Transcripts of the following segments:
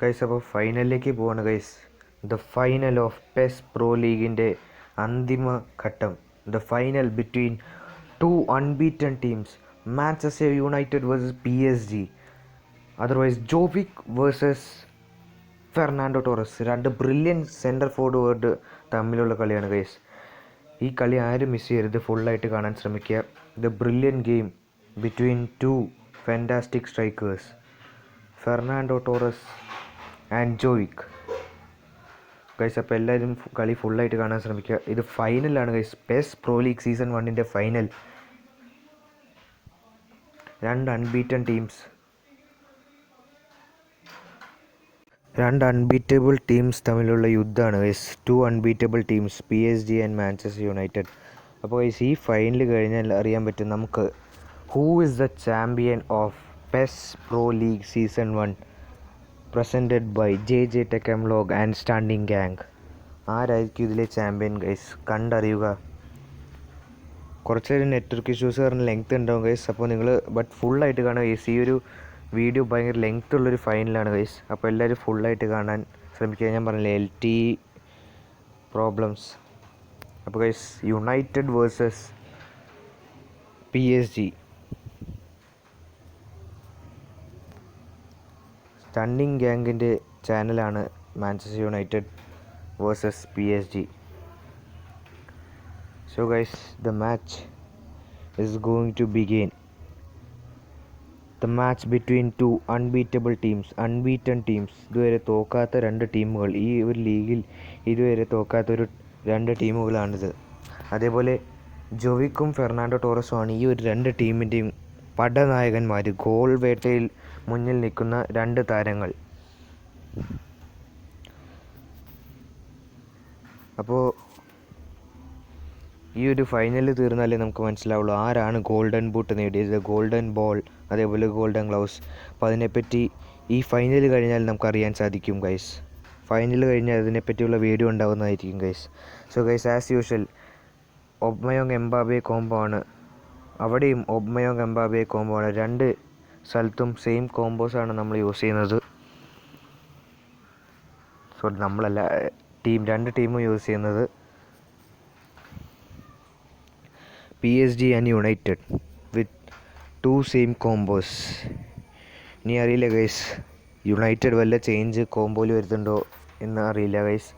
Guys, അപ്പോൾ ഫൈനലിലേക്ക് പോവാണ് guys. The final of PES pro ലീഗിൻ്റെ അന്തിമ ഘട്ടം. The final between two unbeaten teams, Manchester United versus PSG, otherwise Jovic versus Fernando Torres. രണ്ട് brilliant centre forward തമ്മിലുള്ള കളിയാണ് ഗൈസ്. ഈ കളി ആരും മിസ് ചെയ്യരുത്, ഫുള്ളായിട്ട് കാണാൻ ശ്രമിക്കുക. The brilliant game between two fantastic strikers, Fernando Torres and Jovic guys. അപ്പോൾ എല്ലാവരും കളി ഫുള്ളായിട്ട് കാണാൻ ശ്രമിക്കുക. ഇത് ഫൈനലാണ് guys, PES pro league season 1 final. രണ്ട് അൺബീറ്റബിൾ ടീംസ് തമ്മിലുള്ള യുദ്ധമാണ് guys. Two unbeatable teams, PSG and Manchester United. അപ്പോൾ ഗൈസ്, ഈ ഫൈനൽ കഴിഞ്ഞാൽ അറിയാൻ പറ്റും നമുക്ക് who is the champion of PES pro league season 1 presented by JJ ടെക്കംലോഗ് ആൻഡ് സ്റ്റാൻഡിങ് ഗ്യാങ്. ആരായിരിക്കും ഇതിലെ ചാമ്പ്യൻ ഗൈസ്? കണ്ടറിയുക. കുറച്ചൊരു നെറ്റ്വർക്ക് ഇഷ്യൂസ് കാരണം ലെങ്ത് ഉണ്ടാവും ഗൈസ്. അപ്പോൾ നിങ്ങൾ ഫുള്ളായിട്ട് കാണുക ഗൈസ്. ഈ ഒരു വീഡിയോ ഭയങ്കര ലെങ്ത് ഉള്ളൊരു ഫൈനലാണ് ഗൈസ്. അപ്പോൾ എല്ലാവരും ഫുള്ളായിട്ട് കാണാൻ ശ്രമിക്കുക. ഞാൻ പറഞ്ഞില്ലേ, LT പ്രോബ്ലംസ്. അപ്പോൾ guys, United versus PSG. Stunning ഗ്യാങ്ങിൻ്റെ ചാനലാണ് Manchester United versus PSG. So guys, the match is going to begin. The match between two unbeatable teams. ഇതുവരെ തോക്കാത്ത രണ്ട് ടീമുകൾ, ഈ ഒരു ലീഗിൽ ഇതുവരെ തോക്കാത്തൊരു രണ്ട് ടീമുകളാണിത്. അതേപോലെ ജോവിക്കും ഫെർണാണ്ടോ ടോറസുമാണ് ഈ ഒരു രണ്ട് ടീമിൻ്റെയും പടനായകന്മാർ, ഗോൾ വേട്ടയിൽ മുന്നിൽ നിൽക്കുന്ന രണ്ട് താരങ്ങൾ. അപ്പോൾ ഈ ഒരു ഫൈനൽ തീർന്നാലേ നമുക്ക് മനസ്സിലാവുള്ളൂ ആരാണ് ഗോൾഡൻ ബൂട്ട് നേടിയത്, ഗോൾഡൻ ബോൾ, അതേപോലെ ഗോൾഡൻ ഗ്ലൗസ്. അപ്പോൾ അതിനെപ്പറ്റി ഈ ഫൈനൽ കഴിഞ്ഞാൽ നമുക്കറിയാൻ സാധിക്കും ഗൈസ്. ഫൈനൽ കഴിഞ്ഞാൽ അതിനെപ്പറ്റിയുള്ള വീഡിയോ ഉണ്ടാകുന്നതായിരിക്കും guys. So guys, as usual Aubameyang Mbappe combo ആണ്. അവിടെയും ഒബ്മയോങ് എംബാബെ കോംബോ ആണ്. രണ്ട് സ്ഥലത്തും സെയിം കോംബോസാണ് നമ്മൾ യൂസ് ചെയ്യുന്നത്. സോ നമ്മളല്ല, രണ്ട് ടീമും യൂസ് ചെയ്യുന്നത്. PSG and United with two same combos. ഇനി അറിയില്ല ഗൈസ്, യുണൈറ്റഡ് വല്ല ചേഞ്ച് കോംബോയിൽ വരുന്നുണ്ടോ എന്ന് അറിയില്ല ഗൈസ്.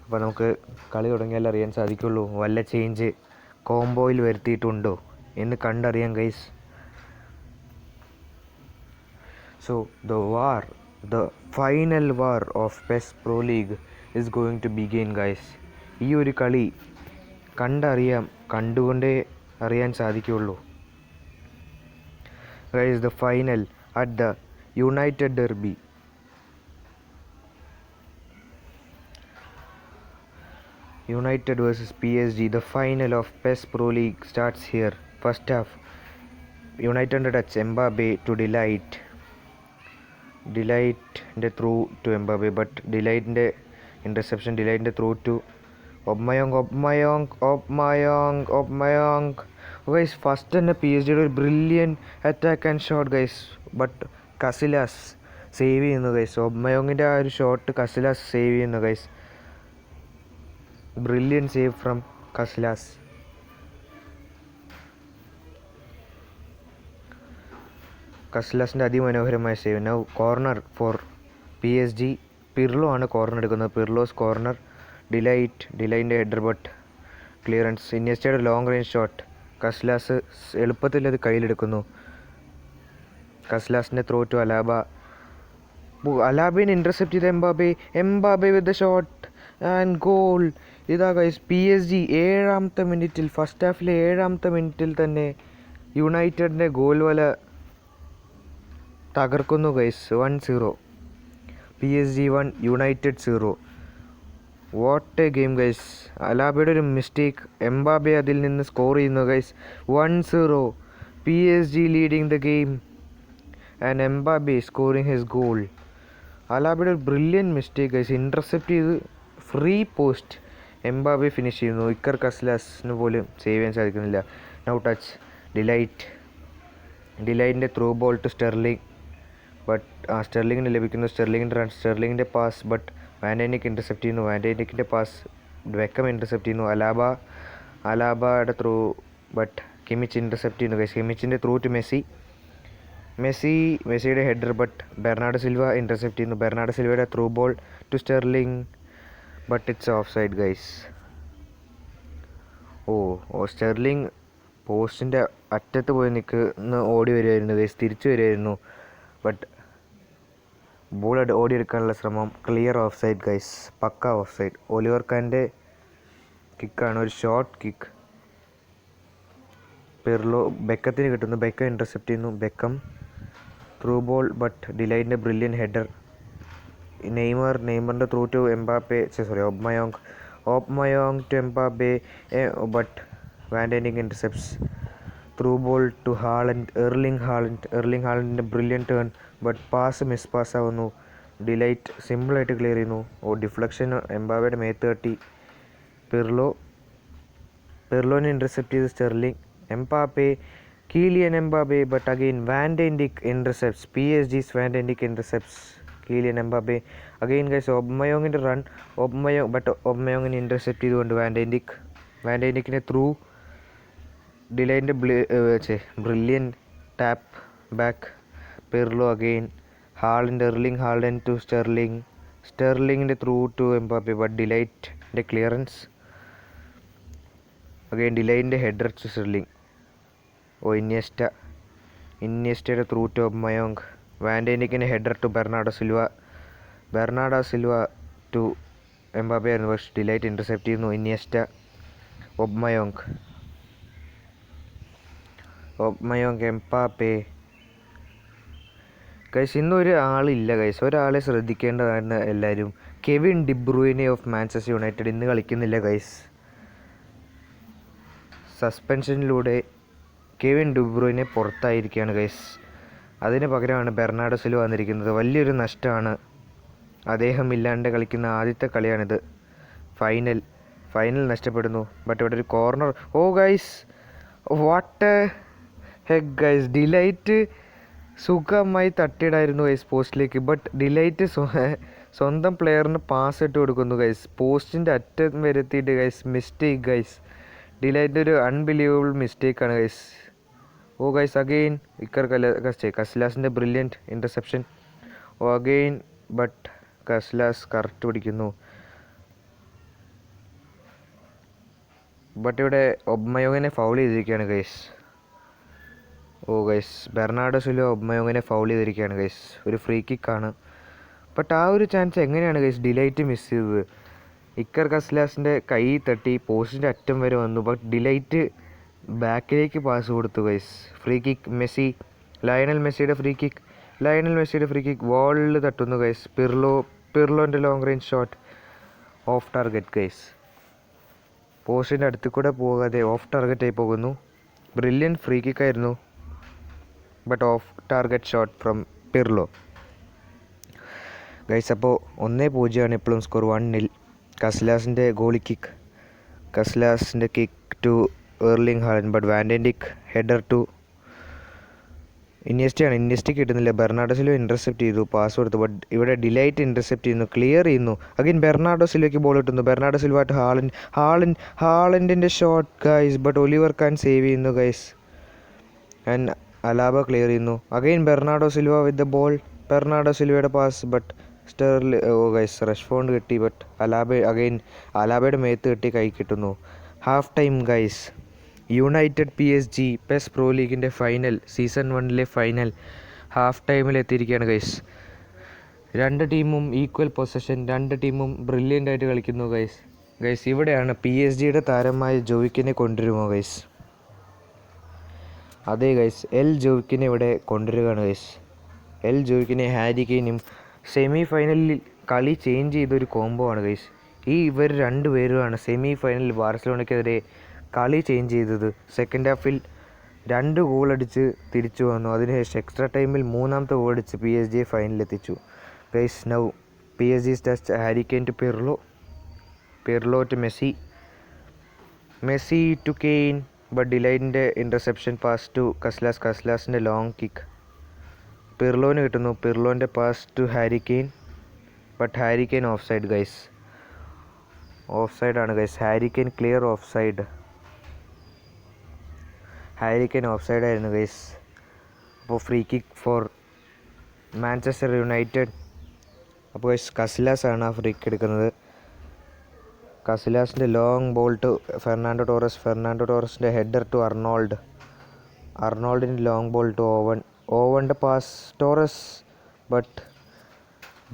അപ്പോൾ നമുക്ക് കളി തുടങ്ങിയാൽ അറിയാൻ സാധിക്കുള്ളൂ വല്ല ചേഞ്ച് കോംബോയിൽ വരുത്തിയിട്ടുണ്ടോ എന്ന് കണ്ടറിയാം guys. So the final war of PES Pro League is going to begin guys. ഈ ഒരു കളി കണ്ടുകൊണ്ടേ അറിയാൻ സാധിക്കുകയുള്ളൂ guys. The final at the United derby. United versus PSG, the final of PES Pro League starts here. First half, United touch Mbappe to Delight the through to Mbappe, but Delight the interception, Delight the through to Obmayong. Guys, first തന്നെ PSG ഒരു brilliant attack and shot guys, but Casillas save ചെയ്യുന്നു guys. ഒബ്മയോങ്ങിൻ്റെ ആ ഒരു shot Casillas save ചെയ്യുന്നു guys. Brilliant save from Casillas. കസിലാസിൻ്റെ അതിമനോഹരമായ save. Now corner for PSG. Pirlo ആണ് കോർണർ എടുക്കുന്നത്. Pirlo's corner. ഡിലൈൻ്റെ ഹെഡർ ബട്ട് ക്ലിയറൻസ്. ഇനിയസ്റ്റയുടെ ലോങ് റേഞ്ച് ഷോട്ട്. കസ്ലാസ് എളുപ്പത്തിൽ അത് കയ്യിലെടുക്കുന്നു. കസ്ലാസിൻ്റെ ത്രോ ടു അലാബിനെ ഇൻ്റർസെപ്റ്റ് ചെയ്ത Mbappe with the shot and goal. ഇതാ ഗൈസ്, PSG 7ാമത്തെ മിനിറ്റിൽ, ഫസ്റ്റ് ഹാഫിലെ 7ാമത്തെ മിനിറ്റിൽ തന്നെ യുണൈറ്റഡിൻ്റെ ഗോൾ വല തകർക്കുന്നു guys. 1-0. PSG 1 United 0. What a game guys. അലാബയുടെ ഒരു മിസ്റ്റേക്ക്, എംബാബെ അതിൽ നിന്ന് സ്കോർ ചെയ്യുന്നു guys. 1-0. PSG leading the game and Mbappe scoring his goal. അലാബയുടെ ഒരു ബ്രില്യൻ മിസ്റ്റേക്ക് ഗൈസ്. ഇൻ്റർസെപ്റ്റ് ചെയ്ത് ഫ്രീ പോസ്റ്റ് എംബാബെ ഫിനിഷ് ചെയ്യുന്നു. ഇക്കർ കസ്ലാസിന് പോലും സേവ് ചെയ്യാൻ സാധിക്കുന്നില്ല. നൗ ടച്ച് ഡിലൈറ്റിൻ്റെ through ball to Sterling. But സ്റ്റെർലിങ്ങിന് ലഭിക്കുന്നു. സ്റ്റെർലിങ്ങിൻ്റെ റൺ, സ്റ്റെർലിങ്ങിൻ്റെ പാസ്, ബട്ട് വാൻഡൈനിക്ക് ഇൻ്റർസെപ്റ്റ് ചെയ്യുന്നു. വാൻഡൈനിക്കിൻ്റെ പാസ് വെക്കം ഇൻ്റർസെപ്റ്റ് ചെയ്യുന്നു. അലാബയുടെ ത്രൂ, ബട്ട് കിമിച്ച് ഇൻ്റർസെപ്റ്റ് ചെയ്യുന്നു ഗൈസ്. കിമിച്ചിൻ്റെ ത്രൂ ടു മെസ്സിയുടെ header, but Bernardo Silva intercept ചെയ്യുന്നു. ബെർണാഡോ സിൽവയുടെ through ball to Sterling, but it's offside guys. Sterling പോസ്റ്റിൻ്റെ അറ്റത്ത് പോയി നിൽക്കുന്ന ഓടി വരുമായിരുന്നു ഗൈസ്, തിരിച്ചു വരുമായിരുന്നു. ബട്ട് ബോൾ ഓടിയെടുക്കാനുള്ള ശ്രമം ക്ലിയർ ഓഫ് സൈഡ് ഗൈസ്, പക്ക ഓഫ് സൈഡ്. ഒലിവർ കാൻ്റെ കിക്കാണ്, ഒരു ഷോർട്ട് കിക്ക്. പിർലോ ബെക്കത്തിന് കിട്ടുന്നു. ബെക്കം ഇൻ്റർസെപ്റ്റ് ചെയ്യുന്നു. ബെക്കം ത്രൂ ബോൾ, ബട്ട് ഡിലൈറ്റിൻ്റെ ബ്രില്യൻ ഹെഡർ. നെയ്മറിൻ്റെ through to Mbappe, Aubameyang to Mbappe, but van Dijk intercepts. Through ball to Erling ഹാളൻഡിൻ്റെ brilliant turn, but miss pass ആവുന്നു. ഡിലൈറ്റ് സിമ്പിളായിട്ട് ക്ലിയർ ചെയ്യുന്നു. Deflection എംബാപ്പയുടെ മേത്ത് തട്ടി. പിർലോനെ ഇൻ്റർസെപ്റ്റ് ചെയ്ത് Sterling. Kylian Mbappe, but again Van Dijk intercepts. PSG's Van Dijk intercepts Kylian Mbappe. Again guys, Aubameyang's run, but Aubameyang intercept ചെയ്തുകൊണ്ട് വാൻ ഡൈനിക്കിനെ ത്രൂ ഡിലൈൻ്റെ brilliant tap back. Pirlo again Erling Haaland to സ്റ്റെർലിങ്ങിൻ്റെ through to Mbappe, but ഡിലൈറ്റിൻ്റെ clearance. Again ഡിലൈൻ്റെ header to Sterling. ഇനിയസ്റ്റയുടെ through to Aubameyang. Van ഡൈനിക്കിൻ്റെ header to Bernardo Silva to Mbappe ആയിരുന്നു, പക്ഷേ ഡിലൈറ്റ് ഇൻ്റർസെപ്റ്റ് ചെയ്യുന്നു. Iniesta, Aubameyang Mbappe. ഗൈസ് ഇന്നൊരു ആളില്ല ഗൈസ്, ഒരാളെ ശ്രദ്ധിക്കേണ്ടതാണ് എല്ലാവരും. Kevin de Bruyne of Manchester United ഇന്ന് കളിക്കുന്നില്ല ഗൈസ്. സസ്പെൻഷനിലൂടെ കെവിൻ ഡിബ്രൂയിനെ പുറത്തായിരിക്കുകയാണ് ഗൈസ്. അതിന് പകരമാണ് ബെർണാഡോ സിൽവ വന്നിരിക്കുന്നത്. വലിയൊരു നഷ്ടമാണ്. അദ്ദേഹം ഇല്ലാണ്ട് കളിക്കുന്ന ആദ്യത്തെ കളിയാണിത്. ഫൈനൽ നഷ്ടപ്പെടുന്നു. ബട്ട് ഇവിടെ ഒരു corner. Guys, what a heck guys. De Ligt സുഖമായി തട്ടിയിടായിരുന്നു ഗൈസ് പോസ്റ്റിലേക്ക്, ബട്ട് ഡിലൈറ്റ് സ്വന്തം പ്ലെയറിന് പാസ് ഇട്ട് കൊടുക്കുന്നു ഗൈസ്. പോസ്റ്റിൻ്റെ അറ്റം വരുത്തിയിട്ട് ഗൈസ്, മിസ്റ്റേക്ക് ഗൈസ്. ഡിലൈറ്റ് ഒരു അൺബിലീവബിൾ മിസ്റ്റേക്കാണ് ഗൈസ്. ഗൈസ് അഗെയിൻ കസ്ലാസിൻ്റെ brilliant interception. Again but Casillas correct പിടിക്കുന്നു. ബട്ട് ഇവിടെ ഒബ്മയോങ്ങിനെ ഫൗൾ ചെയ്തിരിക്കുകയാണ് ഗൈസ്. ഗൈസ് ബെർണാഡോ സിൽവ ഒബ്മയോങ്ങിനെ ഫൗൾ ചെയ്തിരിക്കുകയാണ് ഗൈസ്. ഒരു ഫ്രീ കിക്കാണ്. ബട്ട് ആ ഒരു ചാൻസ് എങ്ങനെയാണ് ഗൈസ് ഡിലൈറ്റ് മിസ് ചെയ്തത്? ഇക്കർ കസ്ലാസിൻ്റെ കൈ തട്ടി പോസ്റ്റിൻ്റെ അറ്റം വരെ വന്നു, ബട്ട് ഡിലൈറ്റ് ബാക്കിലേക്ക് പാസ് കൊടുത്തു ഗൈസ്. ഫ്രീ കിക്ക് ലയണൽ മെസ്സിയുടെ ഫ്രീ കിക്ക് വാളിൽ തട്ടുന്നു ഗൈസ്. പിർലോൻ്റെ long range shot off target guys. പോസ്റ്റിൻ്റെ അടുത്ത് കൂടെ പോകാതെ ഓഫ് ടാർഗറ്റായി പോകുന്നു. ബ്രില്യൻ ഫ്രീ കിക്കായിരുന്നു, but off target shot from Pirlo guys. അപ്പോൾ 1-0 ഇപ്പോഴും സ്കോർ. 1-0. കസ്ലാസിൻ്റെ ഗോളി കിക്ക്, കസ്ലാസിൻ്റെ kick to Erling Haaland, but van Dijk header to ഇനിയസ്റ്റയ്ക്ക് കിട്ടുന്നില്ല. ബെർണാഡോ സിൽവ ഇൻ്റർസെപ്റ്റ് ചെയ്തു, പാസ് കൊടുത്തു, ബട്ട് ഇവിടെ ഡിലൈറ്റ് ഇൻ്റർസെപ്റ്റ് ചെയ്യുന്നു, ക്ലിയർ ചെയ്യുന്നു. അഗൈൻ ബെർണാഡോ സിൽവയ്ക്ക് ബോൾ കിട്ടുന്നു. ബെർണാഡോ സിൽവ ടു ഹാളൻഡിൻ്റെ shot guys, but Oliver Kahn save ചെയ്യുന്നു ഗൈസ്. ആൻഡ് അലാബ ക്ലിയർ ചെയ്യുന്നു. Again Bernardo Silva with the ball. Bernardo സിൽവയുടെ പാസ്, ബട്ട് ഗൈസ് റഷ്ഫോർഡ് കിട്ടി, ബട്ട് അലാബയുടെ മേത്ത് കിട്ടി, കൈ കിട്ടുന്നു. Half time guys. United PSG PES pro ലീഗിൻ്റെ ഫൈനൽ, സീസൺ 1 ഫൈനൽ ഹാഫ് ടൈമിൽ എത്തിയിരിക്കുകയാണ് ഗൈസ്. രണ്ട് ടീമും ഈക്വൽ പൊസഷൻ, രണ്ട് ടീമും ബ്രില്യൻ്റ് ആയിട്ട് കളിക്കുന്നു ഗൈസ്. ഇവിടെയാണ് PSG താരമായ ജോവിക്കിനെ കൊണ്ടുവരുമോ ഗൈസ്? അതെ ഗൈസ്, ജോവിക്കിനെ ഇവിടെ കൊണ്ടുവരികയാണ് ഗൈസ്. ജോവിക്കിനെ ഹാരി കെയ്നും സെമി ഫൈനലിൽ കളി ചേഞ്ച് ചെയ്തൊരു കോംബോ ആണ് ഗൈസ്. ഇവർ രണ്ടുപേരുമാണ് സെമി ഫൈനലിൽ ബാർസലോണയ്ക്കെതിരെ കളി ചേഞ്ച് ചെയ്തത്. സെക്കൻഡ് ഹാഫിൽ 2 ഗോൾ അടിച്ച് തിരിച്ചു വന്നു. അതിനുശേഷം എക്സ്ട്രാ ടൈമിൽ 3ാമത്തെ ഗോൾ അടിച്ച് PSG ഫൈനലിലെത്തിച്ചു guys. Now PSG touch Harry Kane to Pirlo to Messi to Kane, but ഡിലൈറ്റിൻ്റെ ഇൻ്റർസെപ്ഷൻ പാസ് ടു കസ്ലാസിൻ്റെ ലോങ് കിക്ക്. പിർലോന് കിട്ടുന്നു. പിർലോൻ്റെ pass to Harry Kane. But Harry Kane offside guys. Off സൈഡാണ് guys. Harry Kane clear offside. Harry Kane off സൈഡായിരുന്നു guys. അപ്പോൾ free kick for Manchester United. അപ്പോൾ guys Casillas ആണ് ആ ഫ്രീ കിക്ക് എടുക്കുന്നത്. കസിലാസിൻ്റെ long ball to Fernando Torres. Fernando ടോറസിൻ്റെ header to Arnold. അർണോൾഡിൻ്റെ long ball to Owen. ഓവൻ്റെ pass Torres. But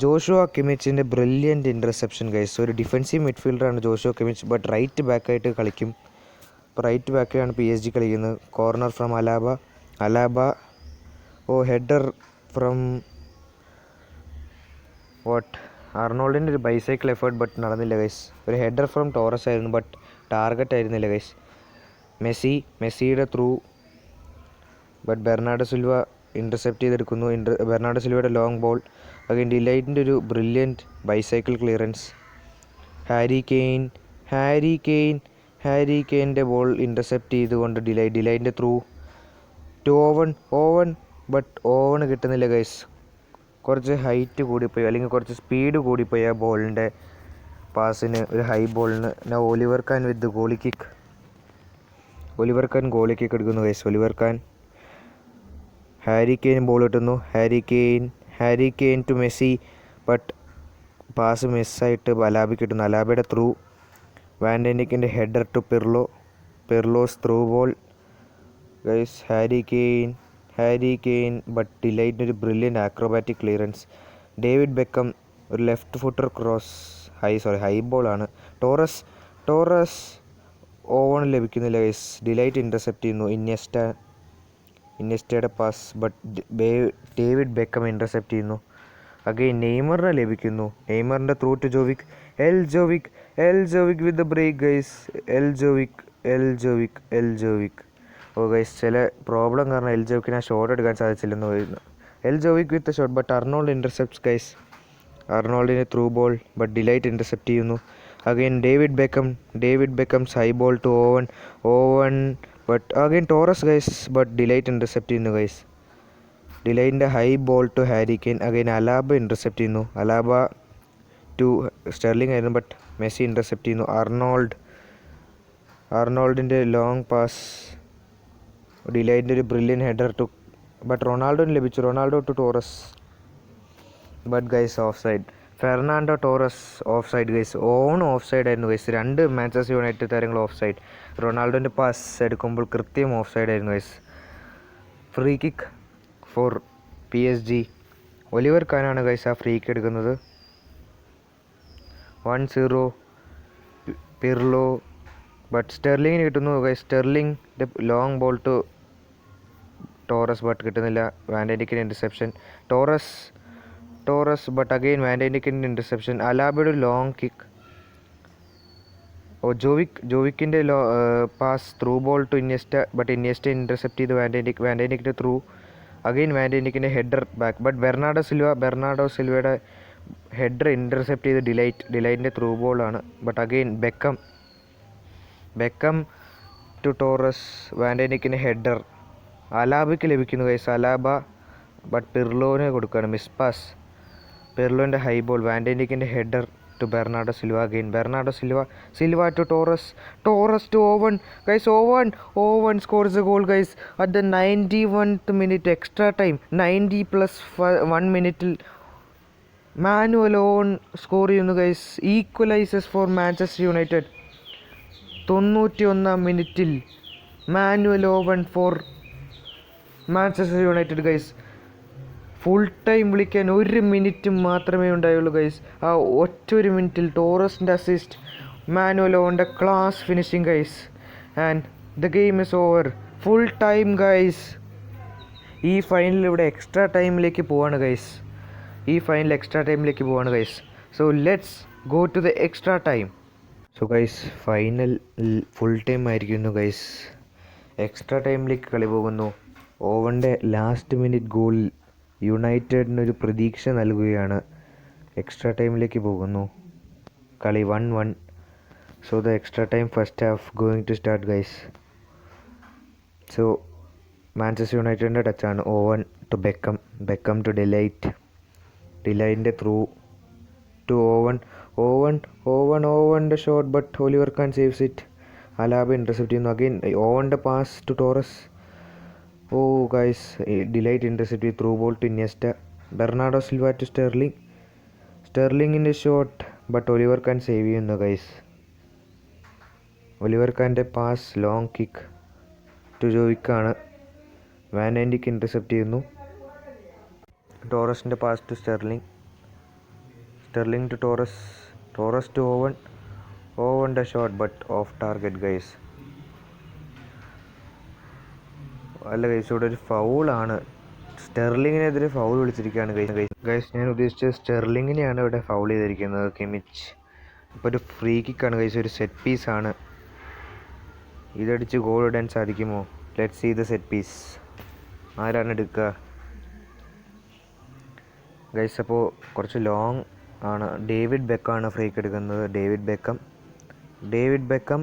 Joshua കിമിച്ചിൻ്റെ ബ്രില്യൻറ്റ് ഇൻ്റർസെപ്ഷൻ ഗൈസ്. ഒരു ഡിഫൻസീവ് മിഡ്ഫീൽഡറാണ് ജോഷുവ കിമിച്ച്. ബട്ട് റൈറ്റ് ബാക്കായിട്ട് കളിക്കും. ഇപ്പോൾ റൈറ്റ് ബാക്കിലാണ് PSG കളിക്കുന്നത്. Corner from Alaba. Header from അർണോൾഡിൻ്റെ ഒരു ബൈസൈക്കിൾ എഫേർട്ട്. ബട്ട് നടന്നില്ല ഗൈസ്. ഒരു ഹെഡർ ഫ്രം ടോറസ് ആയിരുന്നു. ബട്ട് ടാർഗറ്റ് ആയിരുന്നില്ല ഗൈസ്. മെസ്സിയുടെ through. But Bernardo Silva intercept ചെയ്തെടുക്കുന്നു. ബെർണാഡോ സിൽവയുടെ ലോങ് ബോൾ. അഗൈൻ ഡിലൈറ്റിൻ്റെ ഒരു ബ്രില്യൻറ്റ് ബൈസൈക്കിൾ ക്ലിയറൻസ്. ഹാരി കെയ്ൻ്റെ ബോൾ ഇൻ്റർസെപ്റ്റ് ചെയ്തുകൊണ്ട് ഡിലൈറ്റിൻ്റെ through to Owen. But Owen കിട്ടുന്നില്ല ഗൈസ്. കുറച്ച് ഹൈറ്റ് കൂടിപ്പോയി, അല്ലെങ്കിൽ കുറച്ച് സ്പീഡ് കൂടിപ്പോയി ആ ബോളിൻ്റെ പാസിന്, ഒരു ഹൈ ബോളിന്. Oliver Kahn with goalie kick. Oliver Kahn goalie kick എടുക്കുന്നു guys. Oliver Kahn. Harry Kane ball കിട്ടുന്നു. Harry Kane to Messi. But pass മിസ്സായിട്ട് അലാബയ്ക്ക് കിട്ടുന്നു. അലാബയുടെ ത്രൂ. വാൻഡെനിക്കിൻ്റെ header to Pirlo's through ball guys. Harry Kane but ഡിലൈറ്റിൻ്റെ ഒരു brilliant acrobatic clearance. David Beckham ഒരു left footer cross. High ബോളാണ്. Torres Owen ലഭിക്കുന്നില്ല ഗൈസ്. ഡിലൈറ്റ് ഇൻ്റർസെപ്റ്റ് ചെയ്യുന്നു. ഇനിയസ്റ്റയുടെ pass. But David Beckham intercept ചെയ്യുന്നു. അഗെയിൻ നെയ്മറിനെ ലഭിക്കുന്നു. നെയ്മറിൻ്റെ through to Jovic. L Jovic with the break guys. L Jovic. Guys ചില പ്രോബ്ലം കാരണം എൽ ജോവിക്കിന് ആ ഷോട്ട് എടുക്കാൻ സാധിച്ചില്ലെന്ന് പറയുന്നു. L Jovic with shot. But Arnold intercepts guys. അർണോൾഡിന് through ball. But delight intercept ചെയ്യുന്നു. Again David ബെക്കംസ് high ball to Owen. But again Torres guys. But delight intercept ചെയ്യുന്നു ഗൈസ്. ഡിലൈറ്റിൻ്റെ high ball to Harry Kane. Again Alaba intercept ചെയ്യുന്നു. Alaba to Sterling ആയിരുന്നു. But Messi intercept ചെയ്യുന്നു. അർണോൾഡിൻ്റെ long pass. ഡിലൈറ്റിൻ്റെ ഒരു brilliant header to. But റൊണാൾഡോന് ലഭിച്ചു. Ronaldo to Torres. But guys offside. Fernando Torres offside guys. Offside ആയിരുന്നു guys. 2 Manchester United താരങ്ങൾ ഓഫ് സൈഡ്. റൊണാൾഡോൻ്റെ പാസ് എടുക്കുമ്പോൾ കൃത്യം ഓഫ് സൈഡ് ആയിരുന്നു guys. Free kick for PSG. Oliver കാനാണ് guys ആ ഫ്രീ കിക്ക് എടുക്കുന്നത്. 1-0 Pirlo. But സ്റ്റെർലിങ്ങിന് കിട്ടുന്നു ഗൈസ്. സ്റ്റെർലിങ്ങിൻ്റെ long ball to Torres. But കിട്ടുന്നില്ല. വാൻഡെനിക്കിൻ്റെ ഇൻ്റർസെപ്ഷൻ. ടോറസ് ബട്ട് അഗെയിൻ വാൻഡെനിക്കിൻ്റെ ഇൻ്റർസെപ്ഷൻ. അലാബയുടെ ലോങ് കിക്ക്. ജോവിക്കിൻ്റെ pass through ball to Iniesta. But Iniesta intercept ചെയ്ത് വാൻഡെനിക്കിൻ്റെ ത്രൂ. അഗെയിൻ വാൻഡെനിക്കിൻ്റെ ഹെഡർ ബാക്ക്. ബട്ട് ബെർണാഡോ സിൽവയുടെ ഹെഡർ ഇൻ്റർസെപ്റ്റ് ചെയ്ത് ഡിലൈറ്റിൻ്റെ ത്രൂ ബോളാണ്. But again Beckham to Torres. വാൻഡെനിക്കിൻ്റെ ഹെഡർ അലാബയ്ക്ക് ലഭിക്കുന്നു ഗൈസ്. അലാബ ബട്ട് പിർലോന് കൊടുക്കുകയാണ്. Miss pass. പിർലോൻ്റെ ഹൈ ബോൾ. വാൻഡെനിക്കിൻ്റെ header to Bernardo Silva. Again Bernardo Silva to Torres to Owen guys. Owen scores a goal guys at the 91th minute. Extra time 90+1 മിനിറ്റിൽ Manuel Owen score ചെയ്യുന്നു guys. Equalises for Manchester United. 91ാം മിനിറ്റിൽ Manuel Owen for Manchester United guys. Full time വിളിക്കാൻ 1 minute മാത്രമേ ഉണ്ടായുള്ളൂ guys. ആ ഒറ്റൊരു മിനിറ്റിൽ ടോറസിൻ്റെ അസിസ്റ്റ്, മാനുവൽ ഓവൻ്റെ class finishing guys. And the game is over. Full time guys. ഈ ഫൈനൽ ഇവിടെ എക്സ്ട്രാ ടൈമിലേക്ക് പോവാണ് ഗൈസ്. So let's go to the extra time. So guys final full time ആയിരിക്കുന്നു ഗൈസ്. എക്സ്ട്രാ ടൈമിലേക്ക് കളി പോകുന്നു. ഓവൻ്റെ ലാസ്റ്റ് മിനിറ്റ് ഗോളിൽ യുണൈറ്റഡിനൊരു പ്രതീക്ഷ നൽകുകയാണ്. എക്സ്ട്രാ ടൈമിലേക്ക് പോകുന്നു. കളി 1-1. So the extra time first half going to start guys. So Manchester യുണൈറ്റഡിൻ്റെ ടച്ചാണ്. ഓവൻ ടു ബെക്കം ടു ഡിലൈറ്റിൻ്റെ ത്രൂ ടു ഓവൻ്റെ shot but Oliver Kahn saves it. Alaba intercept ചെയ്യുന്നു. അഗെയിൻ ഓവൻ്റെ pass to Torres. Oh guys, delight intercept ചെയ്തു. Through ball to Iniesta. Bernardo Silva to സ്റ്റെർലിങ്ങിൻ്റെ shot but Oliver Kahn save ചെയ്യുന്നു guys. Oliver കാൻ്റെ pass long kick to ജോവിക്കാണ്. Van ആൻഡിക്ക് intercept ചെയ്യുന്നു. ടോറസിൻ്റെ pass to Sterling to Torres to ഓവൻ്റെ shot but off target guys. അല്ല guys, ഇവിടെ ഒരു ഫൗളാണ്. സ്റ്റെർലിങ്ങിനെതിരെ ഫൗൾ വിളിച്ചിരിക്കുകയാണ് ഗൈസ്. ഞാൻ ഉദ്ദേശിച്ചത് സ്റ്റെർലിങ്ങിനെയാണ് ഇവിടെ ഫൗൾ ചെയ്തിരിക്കുന്നത്. കിമിച്ച് ഇപ്പോൾ ഒരു ഫ്രീ കിക്കാണ് ഗൈസ്, ഒരു സെറ്റ് പീസാണ്. ഇതടിച്ച് ഗോൾ ഇടാൻ സാധിക്കുമോ? Let's see the set piece. ആരാണ് എടുക്കുക ഗൈസ്? അപ്പോൾ കുറച്ച് ലോങ് ആണ്. ഡേവിഡ് ബെക്കാണ് ഫ്രീക്ക് എടുക്കുന്നത്. David Beckham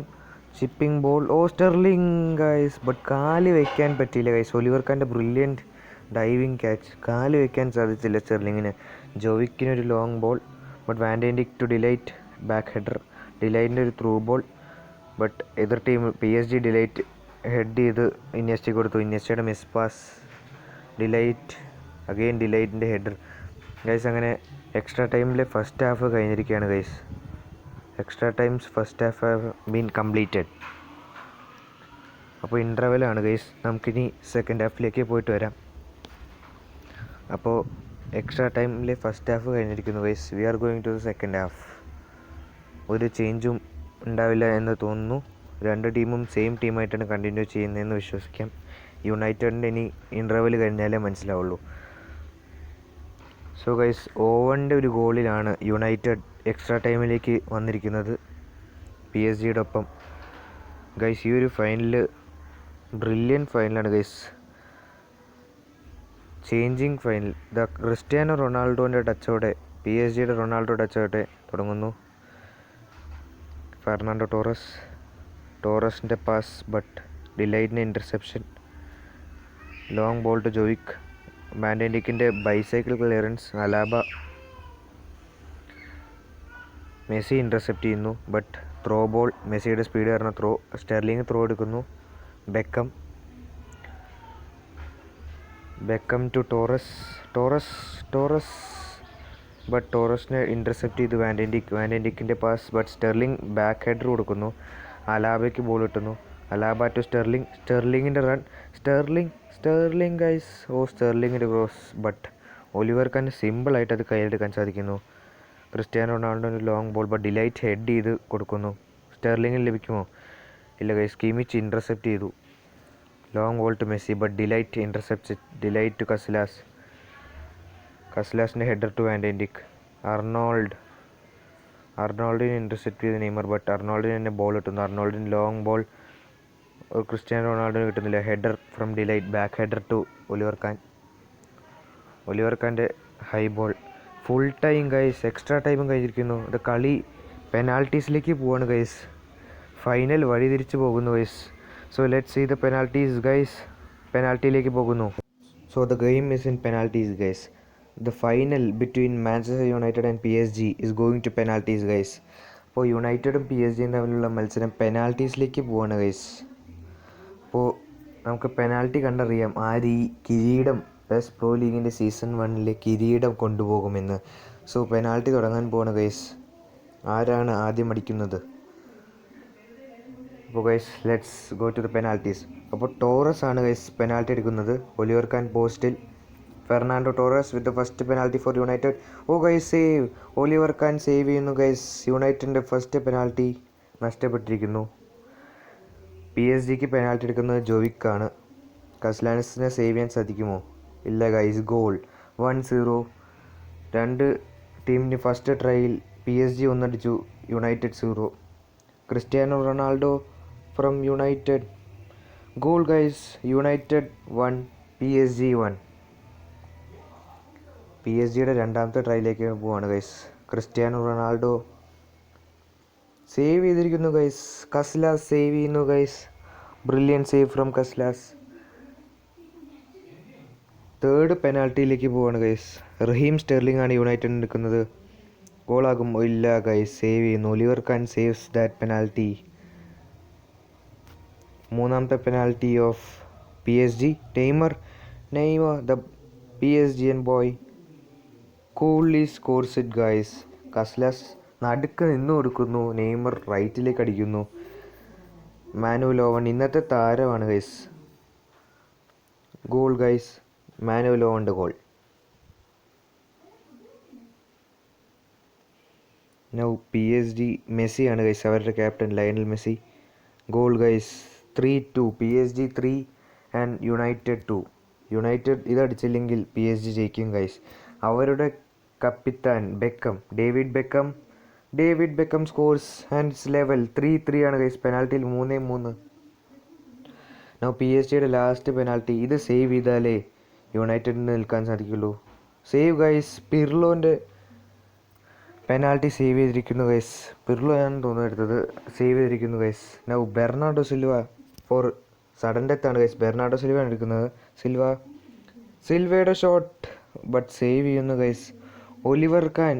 chipping ball. Oh Sterling guys, but കാല് വയ്ക്കാൻ പറ്റിയില്ല ഗൈസ്. ഒലിവർ കാൻ്റെ ബ്രില്യൻറ്റ് ഡൈവിങ് ക്യാച്ച്. കാല് വയ്ക്കാൻ സാധിച്ചില്ല സ്റ്റെർലിങ്ങിന്. ജോവിക്കിനൊരു long ball but van Dijk to De Ligt. Back header. ഡിലൈറ്റിൻ്റെ ഒരു ത്രൂ ബോൾ ബട്ട് എതിർ ടീം PSG ഡിലൈറ്റ് ഹെഡ് ചെയ്ത് ഇനിയസ്റ്റയ്ക്ക് കൊടുത്തു. ഇനിയസ്റ്റയുടെ മിസ് പാസ്. ഡിലൈറ്റിൻ്റെ ഹെഡർ ഗൈസ്. അങ്ങനെ എക്സ്ട്രാ ടൈമിലെ ഫസ്റ്റ് ഹാഫ് കഴിഞ്ഞിരിക്കുകയാണ് guys. First half have been completed. അപ്പോൾ ഇൻ്റർവെലാണ് ഗൈസ്. നമുക്കിനി സെക്കൻഡ് ഹാഫിലേക്ക് പോയിട്ട് വരാം. അപ്പോൾ എക്സ്ട്രാ ടൈമിലെ ഫസ്റ്റ് ഹാഫ് കഴിഞ്ഞിരിക്കുന്നു guys. We are going to the second half. ഒരു ചേഞ്ചും ഉണ്ടാവില്ല എന്ന് തോന്നുന്നു. രണ്ട് ടീമും സെയിം ടീമായിട്ടാണ് കണ്ടിന്യൂ ചെയ്യുന്നതെന്ന് വിശ്വസിക്കാം. യുണൈറ്റഡിൻ്റെ ഇനി ഇൻ്റർവെൽ കഴിഞ്ഞാലേ മനസ്സിലാവുള്ളൂ. സോ ഗൈസ്, ഓവൻ്റെ ഒരു ഗോളിലാണ് യുണൈറ്റഡ് എക്സ്ട്രാ ടൈമിലേക്ക് വന്നിരിക്കുന്നത് PSG ഒപ്പം. ഗൈസ്, ഈ ഒരു ഫൈനൽ ബ്രില്യൻറ്റ് ഫൈനലാണ് ഗൈസ്. Changing final. ക്രിസ്ത്യാനോ റൊണാൾഡോൻ്റെ ടച്ചോടെ, PSG റൊണാൾഡോ ടച്ചോടെ തുടങ്ങുന്നു. ഫെർണാണ്ടോ ടോറസിൻ്റെ പാസ് ബട്ട് ഡിലൈറ്റിൻ്റെ interception. Long ball to Jovic. വാൻഡേൻഡിക്കിൻ്റെ bicycle clearance. Alaba. Messi intercept ചെയ്യുന്നു ബട്ട് ത്രോ ബോൾ. മെസ്സിയുടെ സ്പീഡ് കാരണം സ്റ്റെർലിംഗ് ത്രോ എടുക്കുന്നു. ബെക്കം ടു ടോറസ് ബട്ട് ടോറസിനെ ഇൻ്റർസെപ്റ്റ് ചെയ്തു വാൻഡേൻഡിക്കിൻ്റെ pass but Sterling back header കൊടുക്കുന്നു. അലാബയ്ക്ക് ബോൾ കിട്ടുന്നു. അലാബ ടു സ്റ്റെർലിങ്ങിൻ്റെ റൺ. Sterling guys. ഓ സ്റ്റെർലിങ്ങിൻ്റെ ക്രോസ് ബട്ട് ഒലിവർ കാൻ സിമ്പിളായിട്ട് അത് കയ്യിലെടുക്കാൻ സാധിക്കുന്നു. ക്രിസ്ത്യാനോ റൊണാൾഡോൻ്റെ long ball but De Ligt head ചെയ്ത് കൊടുക്കുന്നു. സ്റ്റെർലിങ്ങിന് ലഭിക്കുമോ? ഇല്ല ഗൈസ്. കിമിച്ച് ഇൻ്റർസെപ്റ്റ് ചെയ്തു. Long ball to Messi but delight intercept. De Ligt to കസ്ലാസിൻ്റെ ഹെഡർ ടു വാൻഡേൻഡിക്. അർണോൾഡിനെ ഇൻ്റർസെപ്റ്റ് ചെയ്ത് നെയ്മർ ബട്ട് അർണോൾഡിന് തന്നെ ബോൾ കിട്ടുന്നു. അർണോൾഡിന് ലോങ് ബോൾ ക്രിസ്ത്യാനോ റൊണാൾഡോന് കിട്ടുന്നില്ല. Header from De Ligt. Back header to Oliver കാൻ്റെ high ball. Full time guys. Extra ടൈമും കഴിഞ്ഞിരിക്കുന്നു. ഇത് കളി പെനാൽറ്റീസിലേക്ക് പോവാണ് ഗൈസ്. ഫൈനൽ വഴി തിരിച്ചു പോകുന്നു guys. So let's see the penalties guys. പെനാൽറ്റിയിലേക്ക് പോകുന്നു. So the game is in penalties guys. The final between Manchester United and PSG is going to penalties guys. അപ്പോൾ യുണൈറ്റഡും PSG തമ്മിലുള്ള മത്സരം പെനാൽറ്റീസിലേക്ക് പോവാണ് ഗൈസ്. അപ്പോൾ നമുക്ക് പെനാൽറ്റി കണ്ടറിയാം ആര് ഈ കിരീടം പെസ് പ്രോ ലീഗിൻ്റെ സീസൺ 1 കിരീടം കൊണ്ടുപോകുമെന്ന്. സോ പെനാൽറ്റി തുടങ്ങാൻ പോവാണ് ഗൈസ്. ആരാണ് ആദ്യം അടിക്കുന്നത്? അപ്പോൾ guys let's go to the penalties. അപ്പോൾ ടോറസ് ആണ് ഗൈസ് പെനാൽറ്റി എടുക്കുന്നത്. ഒലിവർ കാൻ പോസ്റ്റിൽ. Fernando Torres with the first penalty for United. Oh guys save. Oliver Kahn save ചെയ്യുന്നു ഗൈസ്. യുണൈറ്റഡിൻ്റെ ഫസ്റ്റ് പെനാൽറ്റി നഷ്ടപ്പെട്ടിരിക്കുന്നു. PSG പെനാൽറ്റി എടുക്കുന്നത് ജോവിക്കാണ്. കസ്ലാനസിനെ സേവ് ചെയ്യാൻ സാധിക്കുമോ? ഇല്ല ഗൈസ്. ഗോൾ 1-0. രണ്ട് ടീമിന് ഫസ്റ്റ് ട്രയൽ. PSG 1 അടിച്ചു, United 0. Cristiano Ronaldo from United. Goal guys. United 1 PSG 1. PSG രണ്ടാമത്തെ ട്രയലിലേക്ക് പോവാണ് ഗൈസ്. ക്രിസ്ത്യാനോ റൊണാൾഡോ സേവ് ചെയ്തിരിക്കുന്നു ഗൈസ്. കസ്ലാസ് സേവ് ചെയ്യുന്നു guys. Brilliant save from Casillas. Third പെനാൽറ്റിയിലേക്ക് പോവാണ് ഗൈസ്. റഹീം സ്റ്റെർലിംഗ് ആണ് യുണൈറ്റഡിന് എടുക്കുന്നത്. ഗോളാകുമോ? ഇല്ല ഗൈസ്, സേവ് ചെയ്യുന്നു. Oliver Kahn saves that penalty. മൂന്നാമത്തെ penalty of PSG. Neymar the PSG boy coolly scores it guys. Casillas നടുക്ക് നിന്ന് കൊടുക്കുന്നു, നെയ്മർ റൈറ്റിലേക്ക് അടിക്കുന്നു. മാനുവൽ ഓവൻ ഇന്നത്തെ താരമാണ് ഗൈസ്. ഗോൾ ഗൈസ്, മാനുവൽ ഓവൻ്റെ ഗോൾ. നൗ PSG മെസ്സിയാണ് ഗൈസ്, അവരുടെ captain Lionel Messi. Goal guys, 3-2. PSG 3 and United 2. United ഇതടിച്ചില്ലെങ്കിൽ PSG ജയിക്കും ഗൈസ്. അവരുടെ കപ്പിത്താൻ David Beckham scores and it's level 3-3 ആണ് ഗൈസ്. പെനാൽറ്റിയിൽ 3-3. Now PSG last penalty. ഇത് സേവ് ചെയ്താലേ യുണൈറ്റഡിന് നിൽക്കാൻ സാധിക്കുള്ളൂ. സേവ് ഗൈസ്, പിർലോൻ്റെ പെനാൽറ്റി സേവ് ചെയ്തിരിക്കുന്നു ഗൈസ്. പിർലോ ആണ് തോന്നുന്നു എടുത്തത്. സേവ് ചെയ്തിരിക്കുന്നു guys. Now Bernardo Silva for sudden death ആണ് ഗൈസ്. ബെർണാഡോ സിൽവയാണ് എടുക്കുന്നത്. സിൽവയുടെ ഷോട്ട് ബട്ട് സേവ് ചെയ്യുന്നു ഗൈസ്. ഒലിവർ കാൻ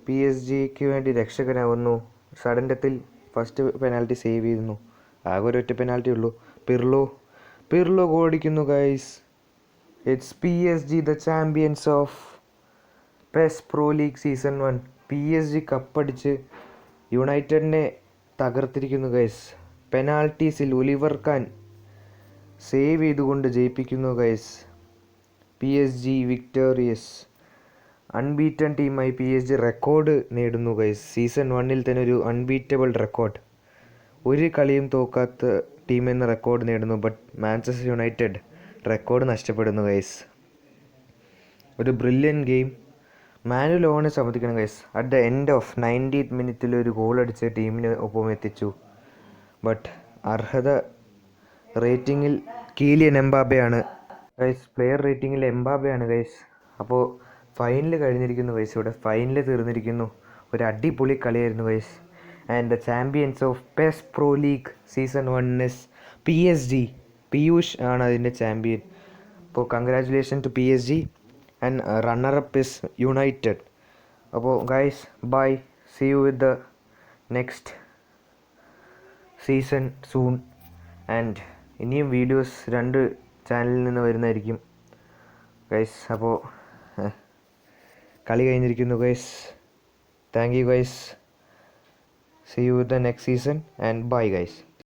PSGക്ക് വേണ്ടി രക്ഷകനാവുന്നു. സഡൻ ഡെത്തിൽ ഫസ്റ്റ് പെനാൽറ്റി സേവ് ചെയ്യുന്നു. ആകെ ഒരൊറ്റ പെനാൽറ്റി ഉള്ളൂ. പിർലോ ഗോളടിക്കുന്നു guys. It's PSG the champions of PES Pro League season 1. PSG കപ്പടിച്ച് യുണൈറ്റഡിനെ തകർത്തിരിക്കുന്നു ഗൈസ്. പെനാൽറ്റീസിൽ ഒലിവർ കാൻ സേവ് ചെയ്തുകൊണ്ട് ജയിപ്പിക്കുന്നു ഗൈസ്. PSG victorious. അൺബീറ്റൺ ടീമായി PSG റെക്കോർഡ് നേടുന്നു ഗൈസ്. സീസൺ 1 തന്നെ ഒരു അൺബീറ്റബിൾ റെക്കോർഡ്. ഒരു കളിയും തോക്കാത്ത ടീമെന്ന റെക്കോർഡ് നേടുന്നു. ബട്ട് മാഞ്ചസ്റ്റർ യുണൈറ്റഡ് റെക്കോർഡ് നഷ്ടപ്പെടുന്നു ഗൈസ്. ഒരു ബ്രില്യൻ ഗെയിം. മാനുവൽ ഓവനെ സമ്മതിക്കണം guys. At the end of 90th മിനിറ്റിൽ ഒരു ഗോൾ അടിച്ച് ടീമിന് ഒപ്പം എത്തിച്ചു. ബട്ട് അർഹത റേറ്റിങ്ങിൽ കീലിയൻ എംബാബെയാണ് ഗൈസ്. പ്ലെയർ റേറ്റിങ്ങിൽ എംബാബെയാണ് ഗൈസ്. അപ്പോൾ ഫൈനൽ കഴിഞ്ഞിരിക്കുന്നു ഗൈസ്. ഇവിടെ ഫൈനൽ തീർന്നിരിക്കുന്നു. ഒരു അടിപൊളി കളിയായിരുന്നു guys. And the champions of PES Pro League season 1 is PSG. Piyush ആണ് അതിൻ്റെ ചാമ്പ്യൻ. അപ്പോൾ congratulation to PSG and runner up is United. അപ്പോൾ guys bye, see you with the next season soon. And ഇനിയും വീഡിയോസ് 2 ചാനലിൽ നിന്ന് വരുന്നതായിരിക്കും ഗൈസ്. അപ്പോൾ കളി കഴിഞ്ഞിരിക്കുന്നു guys. Thank you guys. See you with the next season and bye guys.